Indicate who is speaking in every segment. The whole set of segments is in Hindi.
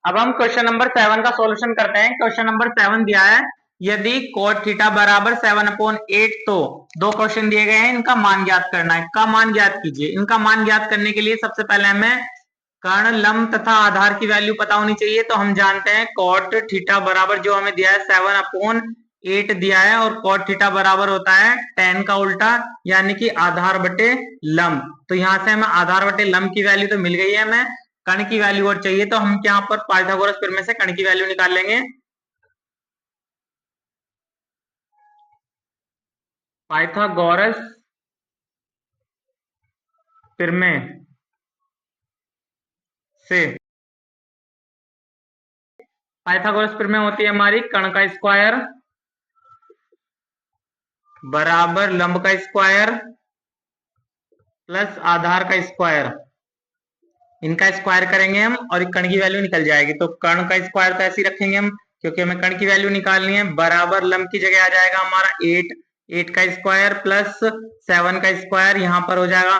Speaker 1: अब हम क्वेश्चन नंबर 7 का सॉल्यूशन करते हैं। क्वेश्चन नंबर 7 दिया है, यदि cot थीटा बराबर 7/8, तो दो क्वेश्चन दिए गए हैं, इनका मान ज्ञात करना है। का मान ज्ञात कीजिए। इनका मान ज्ञात करने के लिए सबसे पहले हमें कर्ण, लंब तथा आधार की वैल्यू पता होनी चाहिए। तो हम जानते हैं cot थीटा बराबर जो हमें दिया है 7/8 दिया है, और cot थीटा बराबर होता है tan का उल्टा, यानी कि आधार बटे लंब। तो यहां से हमें आधार बटे लंब की वैल्यू तो मिल गई है, हमें कर्ण की वैल्यू और चाहिए। तो हम यहाँ पर पाइथागोरस प्रमेय से कर्ण की वैल्यू निकाल लेंगे। पाइथागोरस प्रमेय से पाइथागोरस प्रमेय होती है हमारी कर्ण का स्क्वायर बराबर लंब का स्क्वायर प्लस आधार का स्क्वायर। इनका स्क्वायर करेंगे हम और कर्ण की वैल्यू निकल जाएगी। तो कर्ण का स्क्वायर तो ऐसे ही रखेंगे हम, क्योंकि हमें कर्ण की वैल्यू निकालनी है। बराबर लंब की जगह आ जाएगा हमारा 8 का स्क्वायर प्लस 7 का स्क्वायर। यहाँ पर हो जाएगा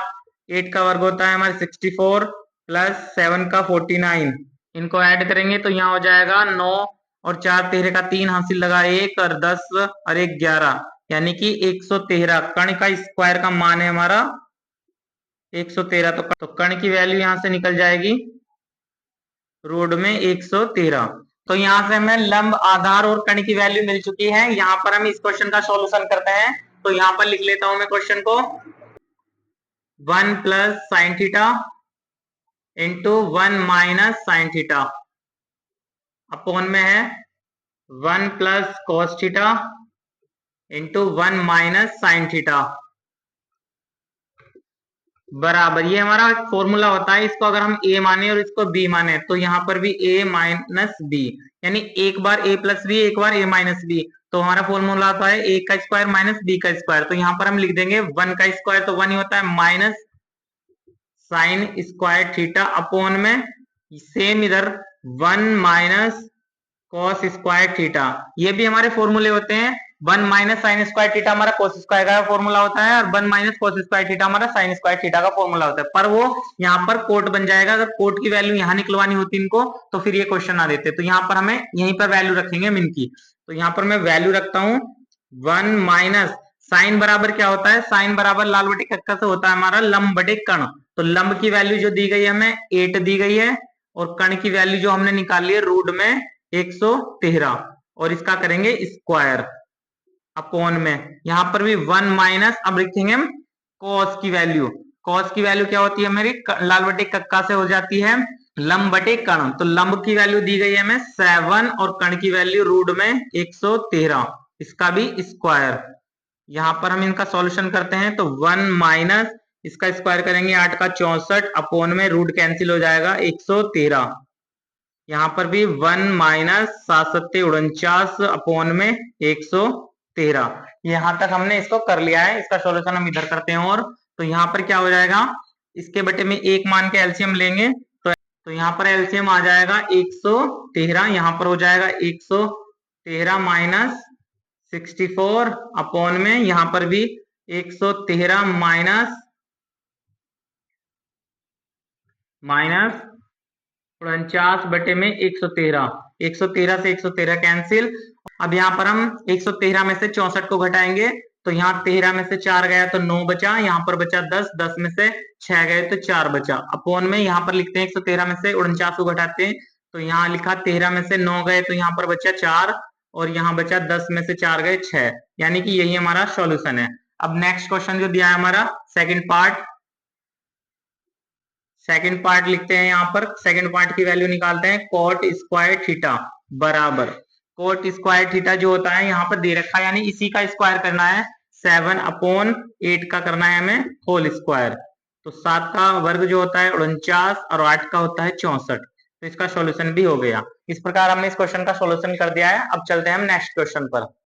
Speaker 1: 8 का वर्ग होता है हमारे 64 प्लस 7 का 49। इनको ऐड करेंगे तो यहाँ हो जाएगा 9 और 4 13 का 3 हासिल लगा 1 और 10 और 1 11, यानी कि 113। कर्ण का स्क्वायर का मान है हमारा 113। तो कर्ण की वैल्यू यहां से निकल जाएगी रूट में 113। तो यहां से हमें लंब, आधार और कर्ण की वैल्यू मिल चुकी है। यहां पर हम इस क्वेश्चन का सॉल्यूशन करते हैं। तो यहां पर लिख लेता हूं मैं क्वेश्चन को, 1 plus sine theta into 1 minus sine theta upon में है 1 plus cos theta into 1 minus sine theta बराबर, ये हमारा फॉर्मूला होता है। इसको अगर हम a माने और इसको b माने तो यहाँ पर भी a माइनस b, यानी एक बार a प्लस b, एक बार a माइनस b। तो हमारा फॉर्मूला आता है a का स्क्वायर माइनस b का स्क्वायर। तो यहाँ पर हम लिख देंगे 1 का स्क्वायर तो 1 ही होता है, minus sine square theta upon में सेम इधर 1 माइनस कॉस स्क्वायर थीटा। ये भी हमारे फॉर्मूले होते हैं। 1 माइनस साइन स्क्वायर थीटा हमारा कॉस स्क्वायर का फॉर्मूला होता है, और 1 माइनस कॉस स्क्वायर थीटा हमारा साइन स्क्वायर थीटा का फॉर्मूला होता है। पर वो यहाँ पर कोट बन जाएगा। अगर कोट की वैल्यू यहाँ निकलवानी होती इनको तो फिर ये क्वेश्चन ना देते। तो यहाँ पर हमें यहीं पर वैल्यू रखेंगे हम इनकी। तो यहाँ पर मैं वैल्यू रखता हूँ 1 माइनस साइन बराबर क्या होता है, साइन बराबर लाल बटे कक्का से होता है हमारा लंब बटे कर्ण। तो लंब की वैल्यू जो दी गई है हमें 8 दी गई है, और कर्ण की वैल्यू जो हमने निकाली है रूट में 113, और इसका करेंगे स्क्वायर अपॉन में यहां पर भी 1 माइनस, अब लिखेंगे हम कॉस की वैल्यू। कॉस की वैल्यू क्या होती है मेरी, लाल बटे कक्का से हो जाती है लंब बटे कर्ण। तो लंब की वैल्यू दी गई है हमें 7 और कर्ण की वैल्यू रूट में 113, इसका भी स्क्वायर। यहां पर हम इनका सॉल्यूशन करते हैं तो 1 माइनस इसका स्क्वायर करेंगे 8 का 64 अपॉन में रूट कैंसिल हो जाएगा 113। यहाँ पर भी 1 माइनस 7 सत्ते 49 अपॉन में 113। यहां तक हमने इसको कर लिया है। इसका सॉल्यूशन हम इधर करते हैं। और तो यहाँ पर क्या हो जाएगा, इसके बटे में 1 मान के एलसीएम लेंगे तो यहाँ पर एलसीएम आ जाएगा 113। यहाँ पर हो जाएगा 113 माइनस 64 अपॉन में यहाँ पर भी 113 माइनस 49 बटे में 113। 113 से 113 कैंसिल। अब यहाँ पर हम 113 में से 64 को घटाएंगे तो यहाँ 13 में से 4 गया तो 9 बचा, यहाँ पर बचा 10, 10 में से 6 गए तो 4 बचा अपॉन में यहाँ पर लिखते हैं 113 में से 49 को घटाते हैं तो यहाँ लिखा 13 में से 9 गए तो यहाँ पर बचा 4, और यहाँ बचा 10 में से 4 गए 6, यानी कि यही हमारा सॉल्यूशन है। अब नेक्स्ट क्वेश्चन जो दिया है हमारा सेकंड पार्ट लिखते हैं। यहाँ पर सेकंड पार्ट की वैल्यू निकालते हैं। cot स्क्वायर थीटा बराबर, cot स्क्वायर थीटा जो होता है यहाँ पर दे रखा है, यानी इसी का स्क्वायर करना है। 7/8 का करना है हमें होल स्क्वायर। तो 7 का वर्ग जो होता है 49 और 8 का होता है 64। तो इसका सॉल्यूशन भी हो गया। इस प्रकार हमने इस क्वेश्चन का सॉल्यूशन कर दिया है। अब चलते हैं हम नेक्स्ट क्वेश्चन पर।